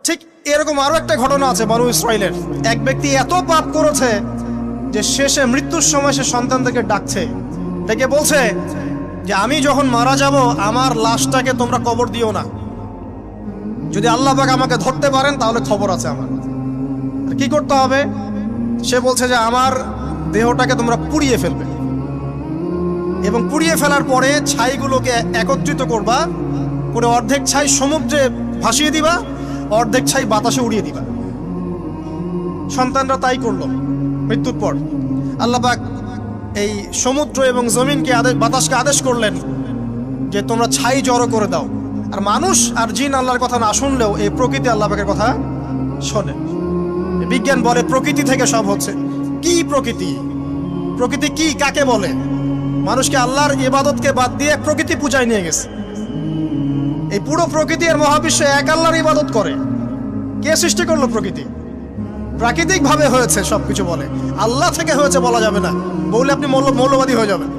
ঠিক এরকম আরো একটা ঘটনা আছে বনু ইসরাইলের। এক ব্যক্তি এত পাপ করেছে যে শেষে মৃত্যুর সময় সে সন্তানদেরকে ডাকছে, ডেকে বলছে যে আমি যখন মারা যাব আমার লাশটাকে তোমরা কবর দিও না, যদি আল্লাহ পাক আমাকে ধরতে পারেন তাহলে খবর আছে আমার। কি করতে হবে? সে বলছে যে আমার দেহটাকে তোমরা পুড়িয়ে ফেলবে এবং পুড়িয়ে ফেলার পরে ছাইগুলোকে একত্রিত করবা, করে অর্ধেক ছাই সমুদ্রে ভাসিয়ে দিবা, অর্ধেক ছাই বাতাসে উড়িয়ে দিবা। সন্তানরা তাই করলো। মৃত্যুর পর আল্লাহ পাক এই সমুদ্র এবং জমিনকে বাতাসকে আদেশ করলেন যে তোমরা ছাই জড়ো করে দাও। আর মানুষ আর জিন আল্লাহর কথা না শুনলেও এই প্রকৃতি আল্লাহ পাকের কথা শোনে। বিজ্ঞান বলে প্রকৃতি থেকে সব হচ্ছে। কি প্রকৃতি? প্রকৃতি কি, কাকে বলে? মানুষকে আল্লাহর ইবাদতকে বাদ দিয়ে প্রকৃতি পূজায় নিয়ে গেছে। এই পুরো প্রকৃতি আর মহাবিশ্বে এক আল্লাহর ইবাদত করে। কে সৃষ্টি করলো প্রকৃতি? প্রাকৃতিক ভাবে হয়েছে সবকিছু বলে, আল্লাহ থেকে হয়েছে বলা যাবে না, বললে আপনি মৌলবাদী হয়ে যাবেন।